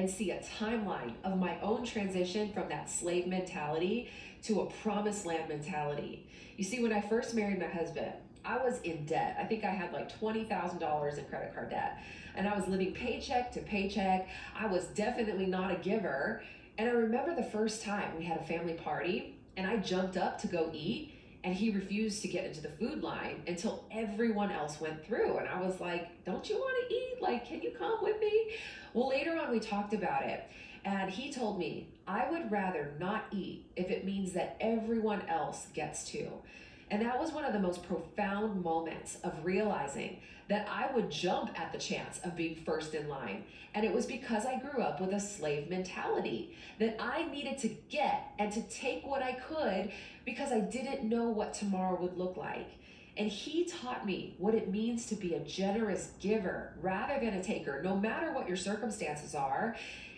and see a timeline of my own transition from that slave mentality to a promised land mentality. You see, when I first married my husband, I was in debt. I think I had like $20,000 in credit card debt. And I was living paycheck to paycheck. I was definitely not a giver. And I remember the first time we had a family party and I jumped up to go eat, and he refused to get into the food line until everyone else went through. And I was like, don't you want to eat? Like, can you come with me? Well, later on, we talked about it. And he told me, I would rather not eat if it means that everyone else gets to. And that was one of the most profound moments of realizing that I would jump at the chance of being first in line. And it was because I grew up with a slave mentality that I needed to get and to take what I could because I didn't know what tomorrow would look like. And he taught me what it means to be a generous giver rather than a taker, no matter what your circumstances are.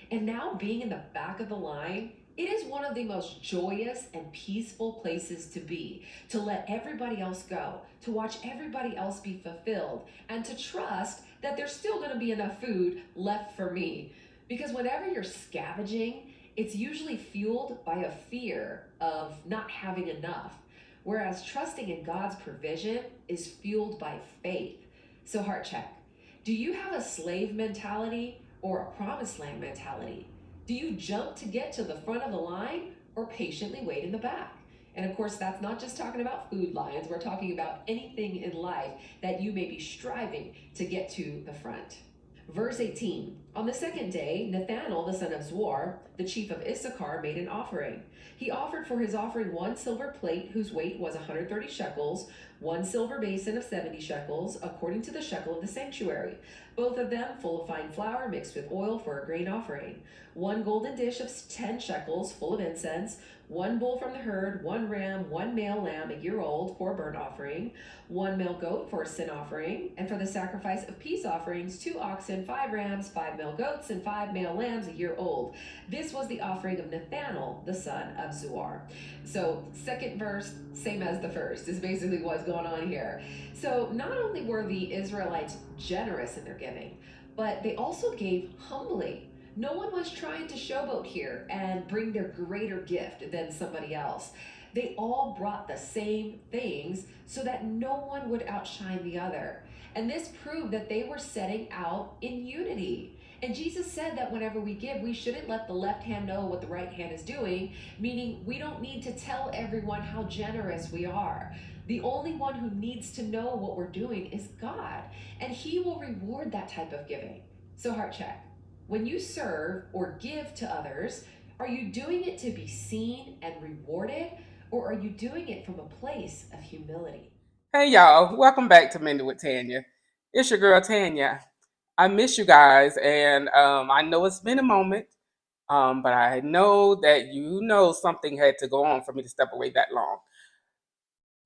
And now, being in the back of the line, it is one of the most joyous and peaceful places to be, to let everybody else go, to watch everybody else be fulfilled, and to trust that there's still going to be enough food left for me. Because whenever you're scavenging, it's usually fueled by a fear of not having enough, whereas trusting in God's provision is fueled by faith. So, heart check, do you have a slave mentality or a promised land mentality? Do you jump to get to the front of the line or patiently wait in the back? And of course, that's not just talking about food lines. We're talking about anything in life that you may be striving to get to the front. Verse 18. On the second day, Nathanael, the son of Zuar, the chief of Issachar, made an offering. He offered for his offering one silver plate whose weight was 130 shekels, one silver basin of 70 shekels, according to the shekel of the sanctuary, both of them full of fine flour mixed with oil for a grain offering, one golden dish of 10 shekels full of incense, one bull from the herd, one ram, one male lamb a year old for a burnt offering, one male goat for a sin offering, and for the sacrifice of peace offerings, 2 oxen, 5 rams, 5 male goats, and 5 male lambs a year old. This was the offering of Nathanael, the son of Zuar. So, second verse, same as the first, is basically what's going on here. So, not only were the Israelites generous in their giving, but they also gave humbly. No one was trying to showboat here and bring their greater gift than somebody else. They all brought the same things so that no one would outshine the other. And this proved that they were setting out in unity. And Jesus said that whenever we give, we shouldn't let the left hand know what the right hand is doing, meaning we don't need to tell everyone how generous we are. The only one who needs to know what we're doing is God, and He will reward that type of giving. So, heart check. When you serve or give to others, are you doing it to be seen and rewarded, or are you doing it from a place of humility? Hey y'all, welcome back to Mending with Tanya. It's your girl Tanya. I miss you guys, and I know it's been a moment, but I know that something had to go on for me to step away that long.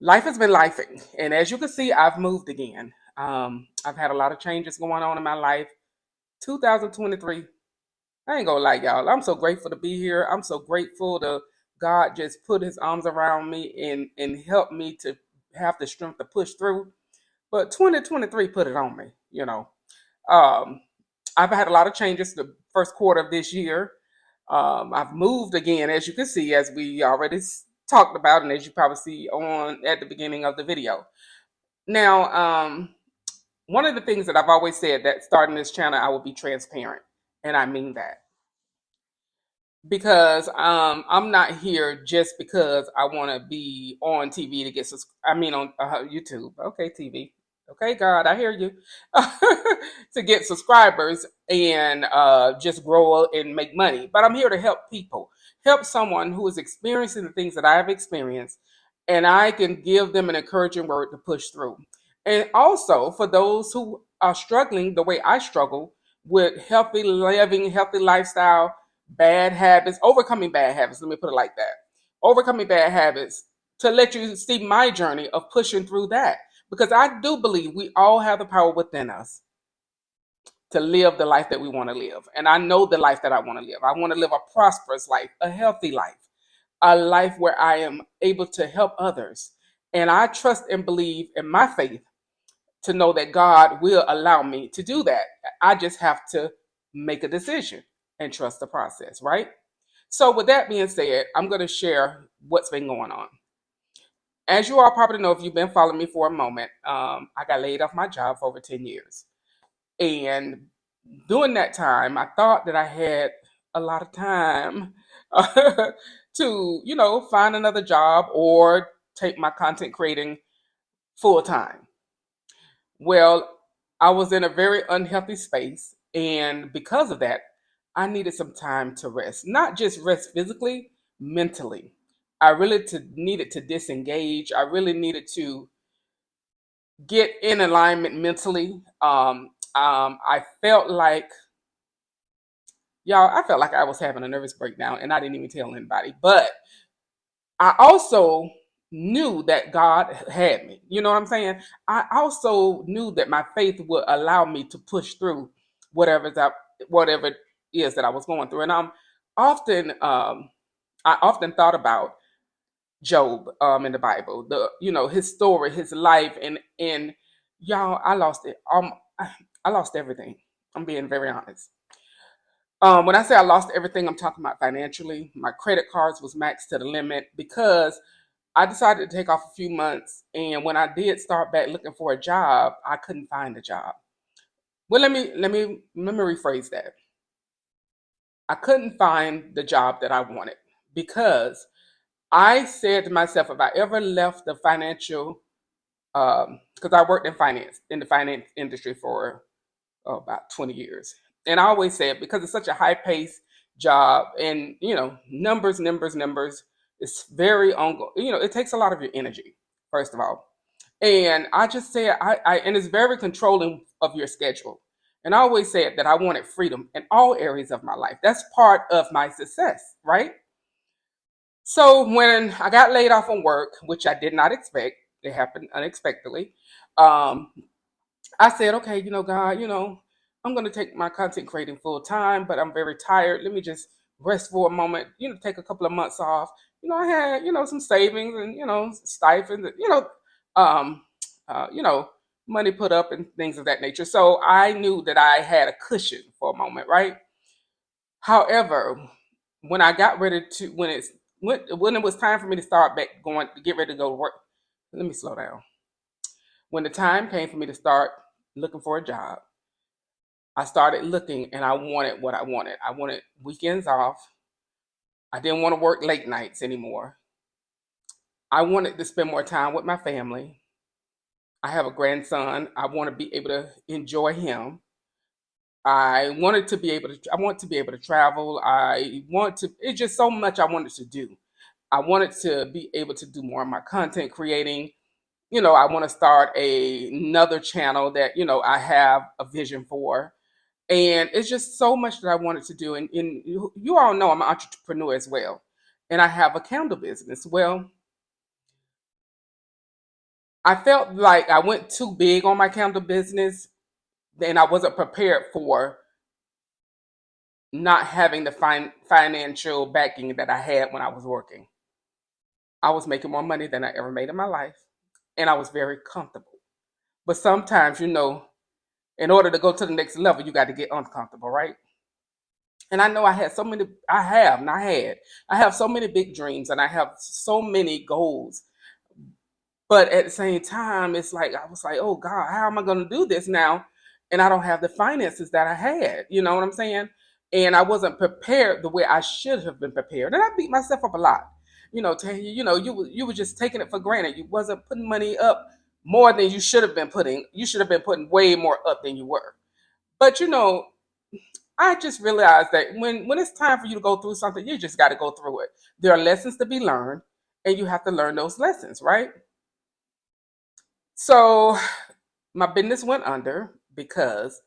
Life has been lifing, and as you can see, I've moved again. I've had a lot of changes going on in my life. 2023, I ain't gonna lie, y'all. I'm so grateful to be here. I'm so grateful to God just put His arms around me and help me to have the strength to push through. But 2023 put it on me. Um, I've had a lot of changes the first quarter of this year. I've moved again, as you can see, as we already talked about, and as you probably see on at the beginning of the video. Now, one of the things that I've always said that starting this channel, I will be transparent, and I mean that because I'm not here just because I want to be on TV to get. I mean, on YouTube. Okay, TV. Okay, God, I hear you. To get subscribers and just grow and make money. But I'm here to help people, help someone who is experiencing the things that I have experienced, and I can give them an encouraging word to push through. And also for those who are struggling the way I struggle with healthy living, healthy lifestyle, bad habits, overcoming bad habits. Let me put it like that. Overcoming bad habits to let you see my journey of pushing through that. Because I do believe we all have the power within us to live the life that we want to live. And I know the life that I want to live. I want to live a prosperous life, a healthy life, a life where I am able to help others. And I trust and believe in my faith to know that God will allow me to do that. I just have to make a decision. and trust the process, right? So, with that being said, I'm going to share what's been going on. As you all probably know, if you've been following me for a moment, I got laid off my job for over 10 years. And during that time, I thought that I had a lot of time to, find another job or take my content creating full time. Well, I was in a very unhealthy space. And because of that, I needed some time to rest, not just rest physically, mentally. I really needed to disengage. I really needed to get in alignment mentally. I felt like, y'all, I felt like I was having a nervous breakdown and I didn't even tell anybody. But I also knew that God had me. You know what I'm saying? I also knew that my faith would allow me to push through whatever it is that I was going through. And often, I often thought about Job in the Bible, his story, his life, and y'all, I lost it. I lost everything. I'm being very honest. When I say I lost everything, I'm talking about financially. My credit cards was maxed to the limit because I decided to take off a few months, and when I did start back looking for a job, I couldn't find a job. Well, let me rephrase that. I couldn't find the job that I wanted because I said to myself, if I ever left the financial, because I worked in the finance industry for about 20 years. And I always said, because it's such a high paced job and, numbers, it's very ongoing. It takes a lot of your energy, first of all. And I just said, and it's very controlling of your schedule. And I always said that I wanted freedom in all areas of my life. That's part of my success, right? So when I got laid off from work, which I did not expect, it happened unexpectedly. Um, I said, okay, God, I'm going to take my content creating full time, but I'm very tired. Let me just rest for a moment, take a couple of months off. I had, some savings and, stipends, um, uh, you know, money put up and things of that nature. So I knew that I had a cushion for a moment, right? However, when I got ready to, when it was time for me to start back going, to get ready to go to work, let me slow down. When the time came for me to start looking for a job, I started looking and I wanted what I wanted. I wanted weekends off. I didn't want to work late nights anymore. I wanted to spend more time with my family. I have a grandson. I want to be able to enjoy him. I want to be able to travel. It's just so much I wanted to do. I wanted to be able to do more of my content creating. I want to start another channel that, I have a vision for. And it's just so much that I wanted to do. And you all know I'm an entrepreneur as well. And I have a candle business. Well, I felt like I went too big on my candle business and I wasn't prepared for not having the financial backing that I had when I was working. I was making more money than I ever made in my life. And I was very comfortable. But sometimes, in order to go to the next level, you got to get uncomfortable, right? And I know I have so many big dreams and I have so many goals. But at the same time, it's like, I was like, oh God, how am I going to do this now? And I don't have the finances that I had. You know what I'm saying? And I wasn't prepared the way I should have been prepared. And I beat myself up a lot. You were just taking it for granted. You wasn't putting money up more than you should have been putting. You should have been putting way more up than you were. But I just realized that when it's time for you to go through something, you just got to go through it. There are lessons to be learned, and you have to learn those lessons, right? So my business went under because,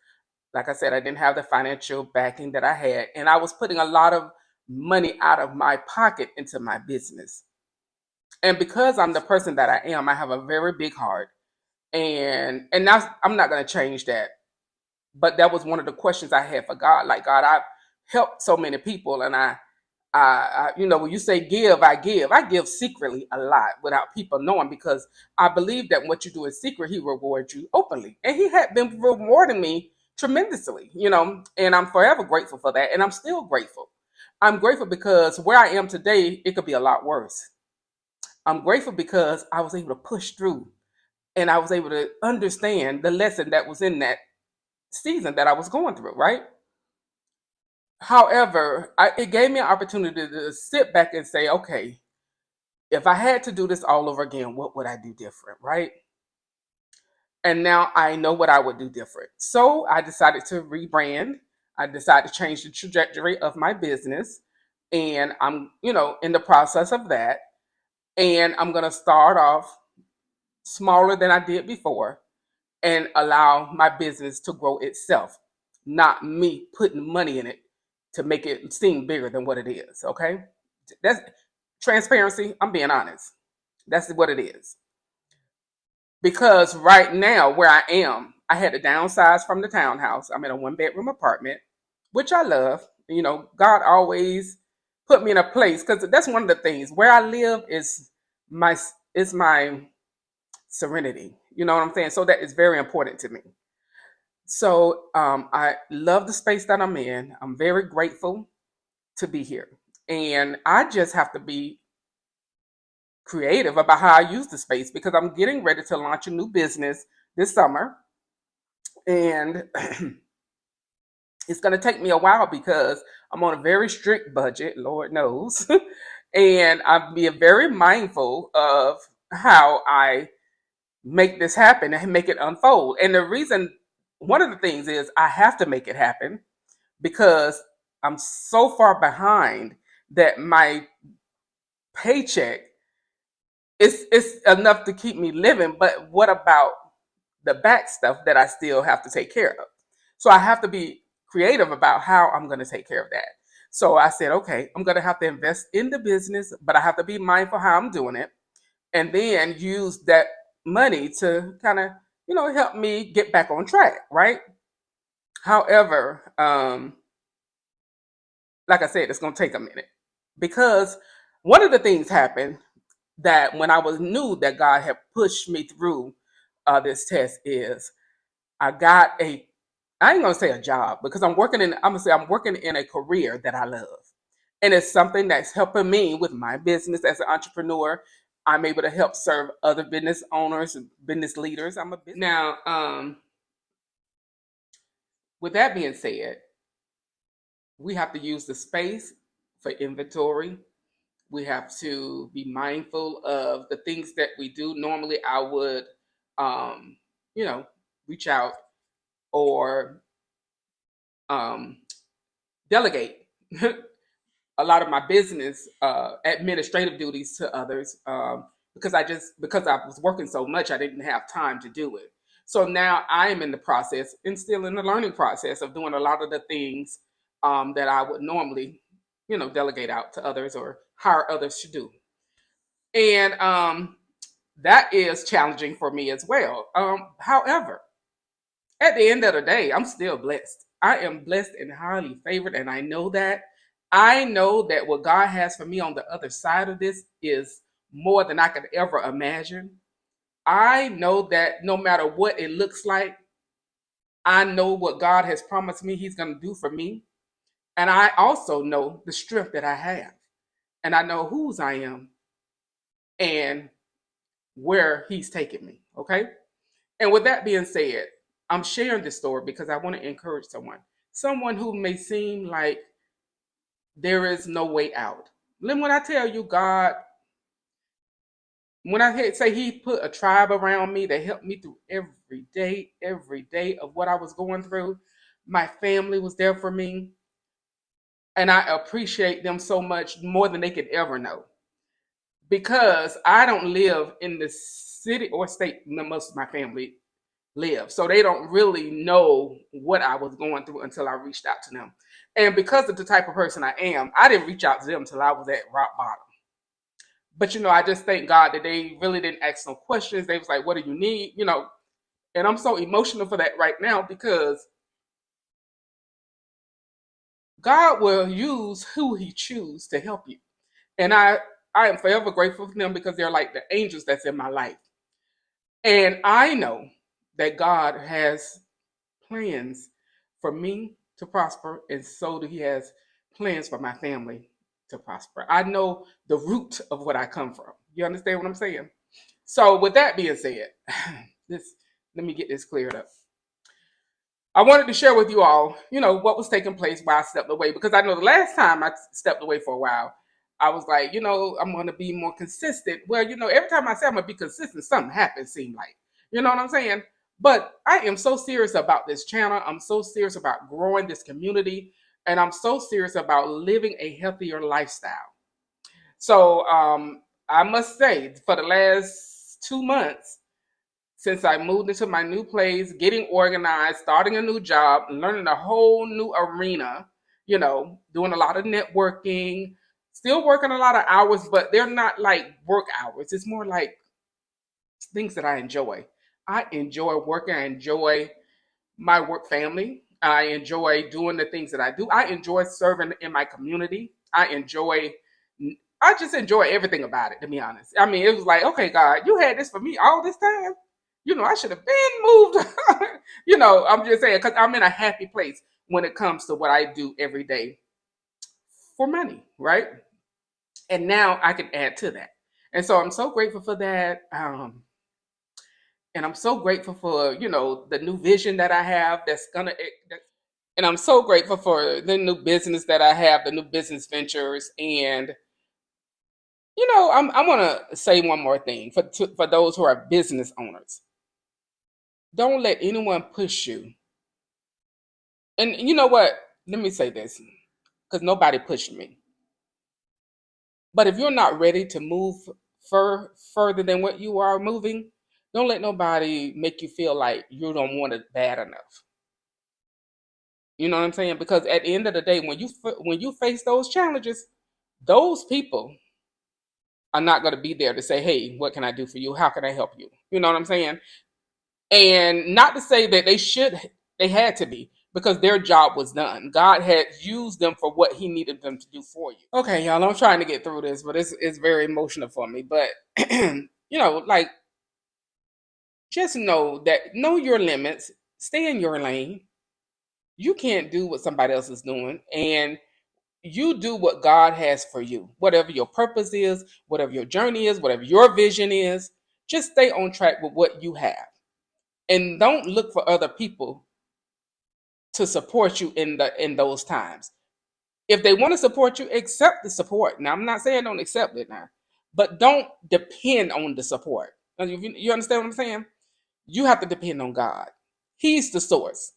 like I said, I didn't have the financial backing that I had, and I was putting a lot of money out of my pocket into my business. And because I'm the person that I am, I have a very big heart, and now I'm not going to change that. But that was one of the questions I had for God. Like, God, I've helped so many people, and when you say give, I give. I give secretly a lot without people knowing because I believe that what you do in secret, He rewards you openly, and He had been rewarding me tremendously, and I'm forever grateful for that. And I'm still grateful. I'm grateful because where I am today, it could be a lot worse. I'm grateful because I was able to push through and I was able to understand the lesson that was in that season that I was going through, right? However, it gave me an opportunity to sit back and say, okay, if I had to do this all over again, what would I do different, right? And now I know what I would do different. So I decided to rebrand. I decided to change the trajectory of my business. And I'm, in the process of that. And I'm going to start off smaller than I did before and allow my business to grow itself, not me putting money in it to make it seem bigger than what it is. Okay. That's transparency. I'm being honest. That's what it is. Because right now, where I am, I had to downsize from the townhouse. I'm in a 1 bedroom apartment, which I love. God always put me in a place because that's one of the things where I live my is my serenity. You know what I'm saying? So that is very important to me. So I love the space that I'm in. I'm very grateful to be here. And I just have to be creative about how I use the space because I'm getting ready to launch a new business this summer. And it's going to take me a while because I'm on a very strict budget, Lord knows. And I'm being very mindful of how I make this happen and make it unfold. And the reason, one of the things is I have to make it happen because I'm so far behind that my paycheck is enough to keep me living. But what about the back stuff that I still have to take care of? So I have to be creative about how I'm going to take care of that. So I said, okay, I'm going to have to invest in the business, but I have to be mindful how I'm doing it and then use that money to kind of, help me get back on track, right? However, like I said, it's going to take a minute because one of the things happened that when I was knew that God had pushed me through this test is I got I ain't gonna say a job because I'm gonna say I'm working in a career that I love. And it's something that's helping me with my business as an entrepreneur. I'm able to help serve other business owners and business leaders. I'm a business. Now, with that being said, we have to use the space for inventory. We have to be mindful of the things that we do. Normally, I would, um, you know, reach out or um, delegate a lot of my business administrative duties to others because I was working so much, I didn't have time to do it. So now I am in the process and still in the learning process of doing a lot of the things that I would normally, delegate out to others or hire others to do. And that is challenging for me as well. However, at the end of the day, I'm still blessed. I am blessed and highly favored, and I know that. I know that what God has for me on the other side of this is more than I could ever imagine. I know that no matter what it looks like, I know what God has promised me He's going to do for me. And I also know the strength that I have. And I know whose I am and where He's taken me. Okay. And with that being said, I'm sharing this story because I want to encourage someone who may seem like there is no way out. Then when I tell you God, when I say He put a tribe around me that helped me through every day of what I was going through, my family was there for me. And I appreciate them so much more than they could ever know. Because I don't live in the city or state that most of my family live. So they don't really know what I was going through until I reached out to them. And because of the type of person I am, I didn't reach out to them until I was at rock bottom. But I just thank God that they really didn't ask no questions. They was like, "What do you need?" And I'm so emotional for that right now because God will use who He chooses to help you. And I am forever grateful for them because they're like the angels that's in my life. And I know that God has plans for me to prosper, and so do He has plans for my family to prosper. I know the root of what I come from. You understand what I'm saying? So, with that being said, this let me get this cleared up. I wanted to share with you all, what was taking place while I stepped away, because I know the last time I stepped away for a while, I was like, I'm going to be more consistent. Well, every time I say I'm going to be consistent, something happens, seem like. You know what I'm saying? But I am so serious about this channel. I'm so serious about growing this community. And I'm so serious about living a healthier lifestyle. So I must say, for the last 2 months, since I moved into my new place, getting organized, starting a new job, learning a whole new arena, doing a lot of networking, still working a lot of hours, but they're not like work hours. It's more like things that I enjoy. I enjoy working. I enjoy my work family. I enjoy doing the things that I do. I enjoy serving in my community. I just enjoy everything about it, to be honest. I mean, it was like, okay, God, you had this for me all this time. I should have been moved. I'm just saying, because I'm in a happy place when it comes to what I do every day for money, right? And now I can add to that. And so I'm so grateful for that. And I'm so grateful for, the new vision that I have and I'm so grateful for the new business that I have, the new business ventures. And, I want to say one more thing for those who are business owners. Don't let anyone push you. And you know what? Let me say this, because nobody pushed me. But if you're not ready to move further than what you are moving, don't let nobody make you feel like you don't want it bad enough. You know what I'm saying? Because at the end of the day, when you face those challenges, those people are not going to be there to say, "Hey, what can I do for you? How can I help you?" You know what I'm saying? And not to say that they had to be, because their job was done. God had used them for what He needed them to do for you. Okay, y'all, I'm trying to get through this, but it's very emotional for me. But like, just know your limits, stay in your lane. You can't do what somebody else is doing, and you do what God has for you. Whatever your purpose is, whatever your journey is, whatever your vision is, just stay on track with what you have. And don't look for other people to support you in those times. If they want to support you, accept the support. Now, I'm not saying don't accept it now, but don't depend on the support. You understand what I'm saying? You have to depend on God. He's the source.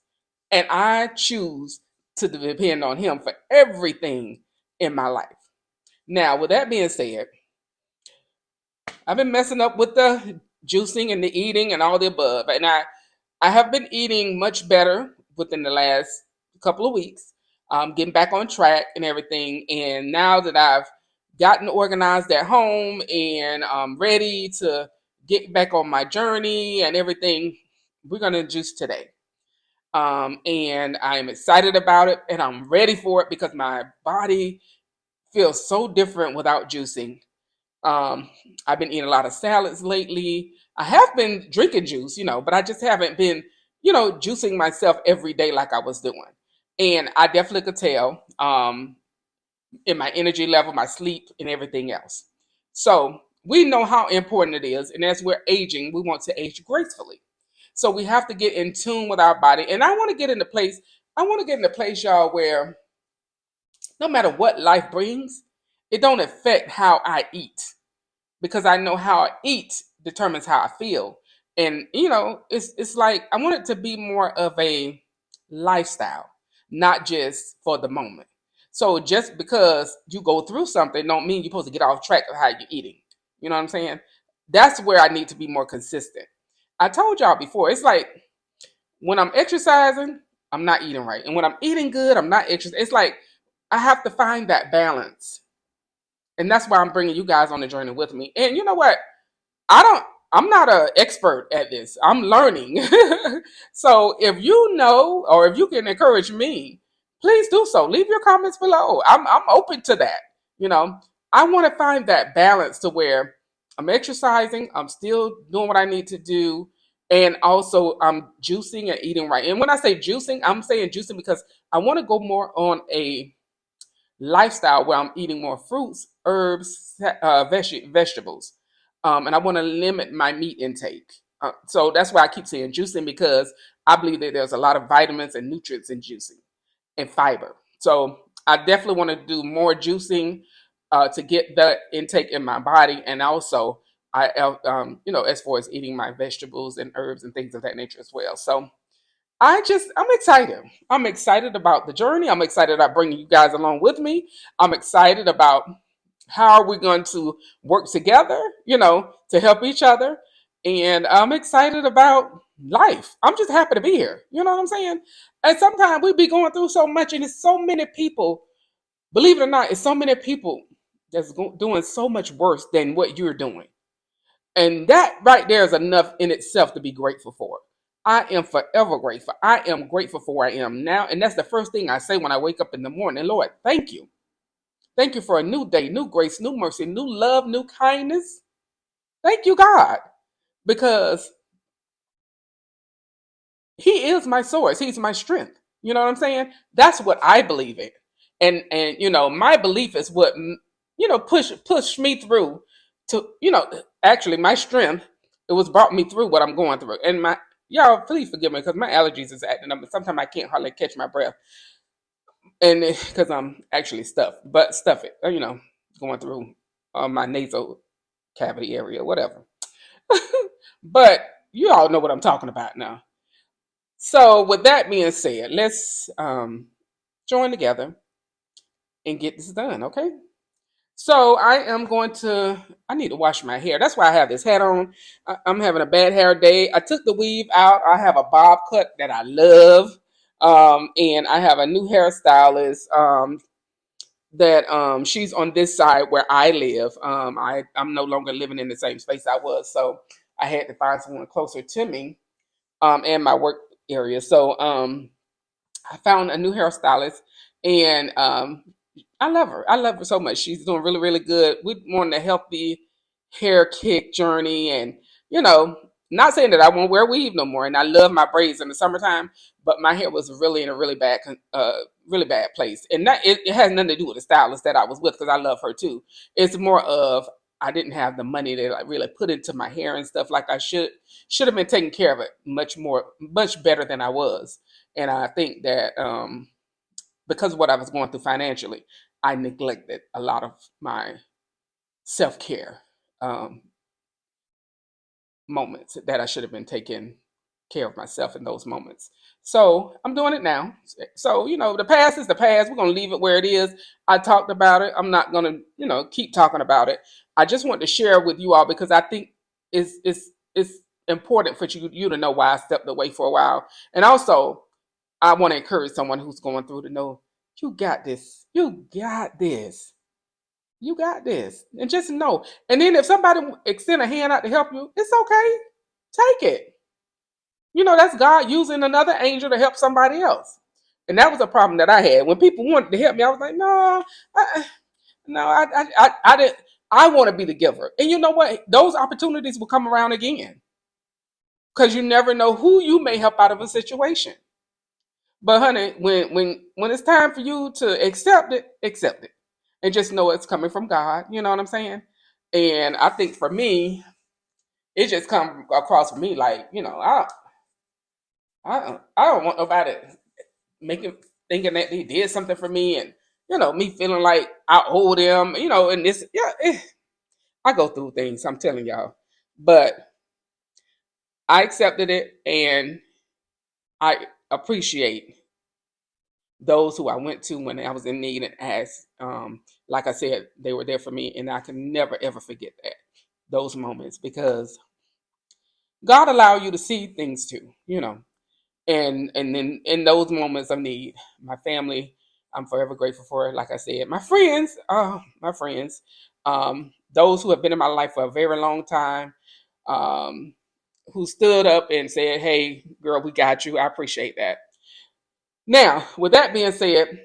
And I choose to depend on Him for everything in my life. Now, with that being said, I've been messing up with the juicing and the eating and all the above. And I have been eating much better within the last couple of weeks, getting back on track and everything. And now that I've gotten organized at home and I'm ready to get back on my journey and everything, we're going to juice today. And I'm excited about it and I'm ready for it because my body feels so different without juicing. Um, I've been eating a lot of salads lately. I have been drinking juice, but I just haven't been, juicing myself every day like I was doing. And I definitely could tell in my energy level, my sleep, and everything else. So we know how important it is. And as we're aging, we want to age gracefully. So we have to get in tune with our body. And I want to get in a place, y'all, where no matter what life brings, it don't affect how I eat, because I know how I eat determines how I feel. And it's like I want it to be more of a lifestyle, not just for the moment. So just because you go through something don't mean you're supposed to get off track of how you're eating. You know what I'm saying? That's where I need to be more consistent. I told y'all before, it's like when I'm exercising, I'm not eating right. And when I'm eating good, I'm not exercising. It's like I have to find that balance. And that's why I'm bringing you guys on the journey with me. And you know what? I don't I'm not an expert at this. I'm learning. So if you know or if you can encourage me, please do so. Leave your comments below. I'm open to that. You know, I want to find that balance to where I'm exercising, I'm still doing what I need to do, And also I'm juicing and eating right. And when I say juicing, I'm saying juicing because I want to go more on a lifestyle where I'm eating more fruits, herbs, vegetables, and I want to limit my meat intake. So that's why I keep saying juicing, because I believe that there's a lot of vitamins and nutrients in juicing and fiber. So I definitely want to do more juicing to get that intake in my body, and also as far as eating my vegetables and herbs and things of that nature as well. So I'm excited. I'm excited about the journey. I'm excited about bringing you guys along with me. I'm excited about how we're going to work together, to help each other. And I'm excited about life. I'm just happy to be here. You know what I'm saying? And sometimes we be going through so much, and it's so many people, believe it or not, it's so many people that's doing so much worse than what you're doing. And that right there is enough in itself to be grateful for. I am forever grateful. I am grateful for where I am now. And that's the first thing I say when I wake up in the morning. Lord, thank you. Thank you for a new day, new grace, new mercy, new love, new kindness. Thank you, God, because He is my source. He's my strength. You know what I'm saying? That's what I believe in. And my belief is what push me through to actually my strength. It was brought me through what I'm going through. And my y'all, please forgive me because my allergies is acting up. Sometimes I can't hardly catch my breath, and because I'm actually stuffed, but stuff it, going through my nasal cavity area, whatever. But you all know what I'm talking about now. So with that being said, let's join together and get this done, okay? So I need to wash my hair. That's why I have this hat on. I'm having a bad hair day. I took the weave out. I have a bob cut that I love. And I have a new hairstylist that she's on this side where I live. I'm no longer living in the same space I was. So I had to find someone closer to me and my work area. So I found a new hairstylist, and I love her. I love her so much. She's doing really, really good. We're more on a healthy hair kick journey, and not saying that I won't wear weave no more. And I love my braids in the summertime, but my hair was really in a really bad place, and that it has nothing to do with the stylist that I was with because I love her too. It's more of I didn't have the money to like really put into my hair and stuff like I should have been taking care of it much better than I was. And I think that because of what I was going through financially, I neglected a lot of my self care um, moments that I should have been taking care of myself in those moments. So I'm doing it now. So, the past is the past. We're going to leave it where it is. I talked about it. I'm not going to, keep talking about it. I just want to share with you all because I think it's important for you to know why I stepped away for a while. And also, I want to encourage someone who's going through to know you got this. You got this. You got this. And just know. And then if somebody extend a hand out to help you, it's okay. Take it. That's God using another angel to help somebody else. And that was a problem that I had. When people wanted to help me, I was like, no, I didn't. I want to be the giver. And you know what? Those opportunities will come around again because you never know who you may help out of a situation. But honey, when it's time for you to accept it, and just know it's coming from God. You know what I'm saying? And I think for me, it just come across for me like I don't want nobody making thinking that they did something for me, and me feeling like I owe them. And this I go through things. I'm telling y'all, but I accepted it, and I appreciate those who I went to when I was in need and asked. Like I said, they were there for me, and I can never ever forget those moments because God allowed you to see things too. And then in those moments of need, my family, I'm forever grateful for. Like I said, my friends, those who have been in my life for a very long time, um, who stood up and said, "Hey, girl, we got you." I appreciate that. Now, with that being said,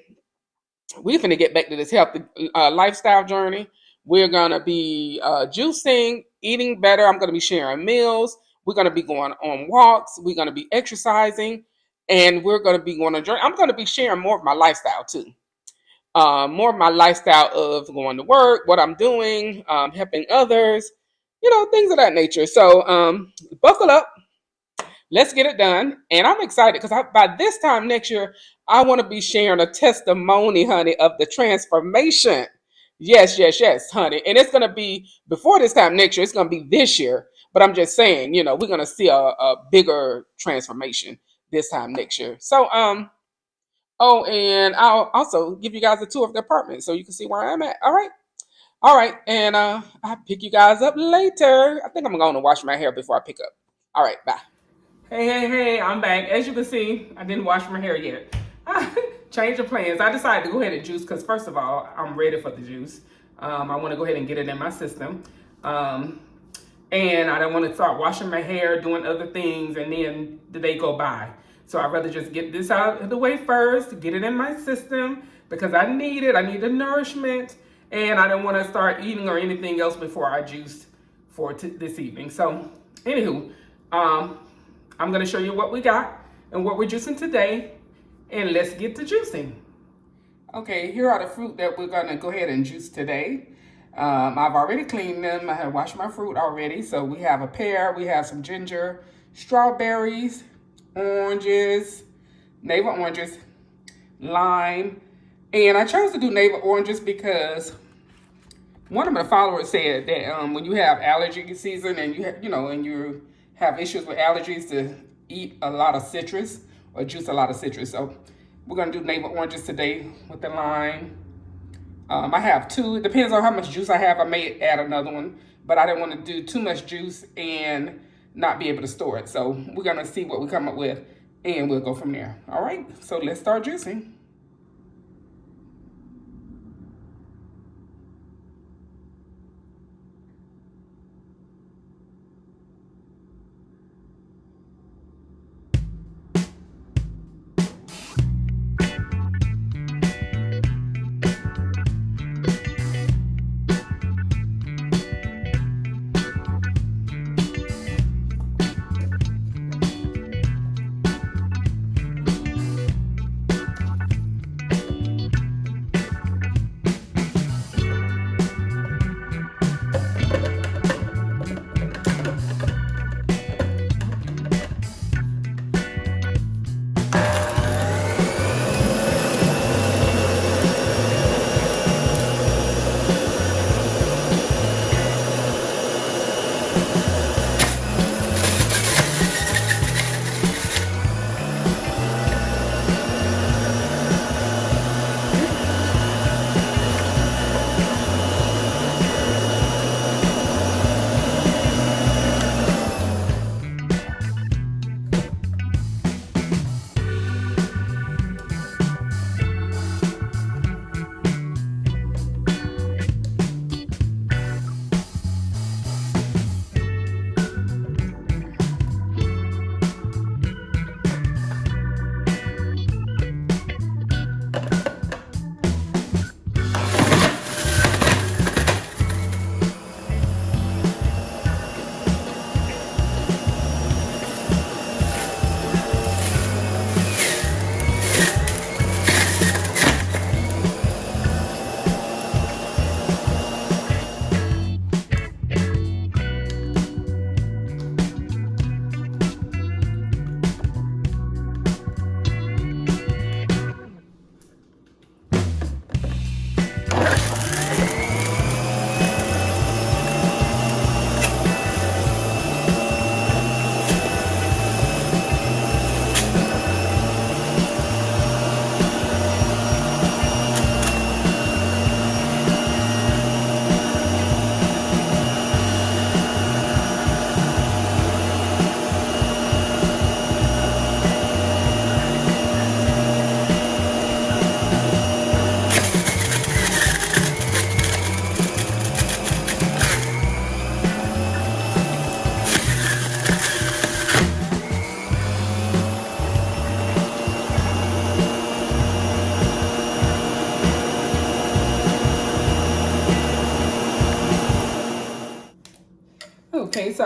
we're going to get back to this healthy lifestyle journey. We're going to be juicing, eating better. I'm going to be sharing meals. We're going to be going on walks. We're going to be exercising, and we're going to be going on a journey. I'm going to be sharing more of my lifestyle too. More of my lifestyle of going to work, what I'm doing, helping others, things of that nature. So buckle up. Let's get it done. And I'm excited because by this time next year, I want to be sharing a testimony, honey, of the transformation. Yes, yes, yes, honey. And it's going to be before this time next year. It's going to be this year. But I'm just saying, we're going to see a bigger transformation this time next year. So, oh, and I'll also give you guys a tour of the apartment so you can see where I'm at. All right. All right. And I'll pick you guys up later. I think I'm going to wash my hair before I pick up. All right. Bye. Hey, hey, hey, I'm back. As you can see, I didn't wash my hair yet. Change of plans. I decided to go ahead and juice because, first of all, I'm ready for the juice. I want to go ahead and get it in my system. And I don't want to start washing my hair, doing other things, and then the day go by. So I'd rather just get this out of the way first, get it in my system because I need it. I need the nourishment, and I don't want to start eating or anything else before I juice for this evening. So, anywho, I'm going to show you what we got and what we're juicing today, and let's get to juicing. Okay, here are the fruit that we're going to go ahead and juice today. I've already cleaned them. I have washed my fruit already. So we have a pear, we have some ginger, strawberries, oranges, navel oranges, lime. And I chose to do navel oranges because one of my followers said that when you have allergy season and you have issues with allergies, to eat a lot of citrus or juice a lot of citrus. So we're gonna do navel oranges today with the lime. I have two. It depends on how much juice I have. I may add another one, but I didn't want to do too much juice and not be able to store it. So we're gonna see what we come up with, and we'll go from there. All right. So let's start juicing.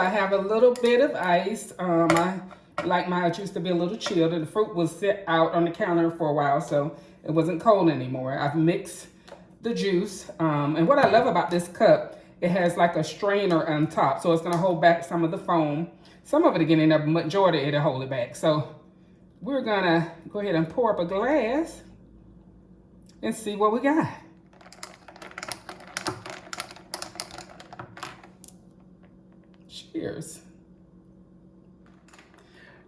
I have a little bit of ice. I like my juice to be a little chilled. The fruit was sit out on the counter for a while, so it wasn't cold anymore. I've mixed the juice. And what I love about this cup, it has like a strainer on top, so it's gonna hold back some of the foam. Some of it again, in the majority it'll hold it back. So we're gonna go ahead and pour up a glass and see what we got. Cheers.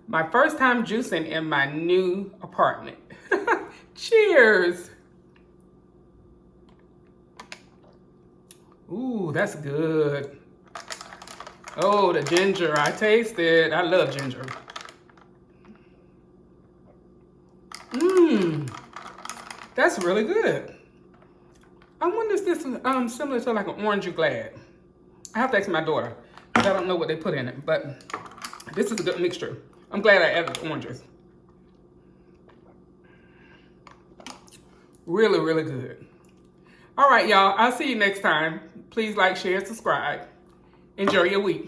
My first time juicing in my new apartment. Cheers. Ooh, that's good. Oh, the ginger, I taste it. I love ginger. Mmm, that's really good. I wonder if this is similar to like an orange glad. I have to ask my daughter, because I don't know what they put in it, but this is a good mixture. I'm glad I added oranges. Really, really good. All right, y'all, I'll see you next time. Please like, share, subscribe. Enjoy your week.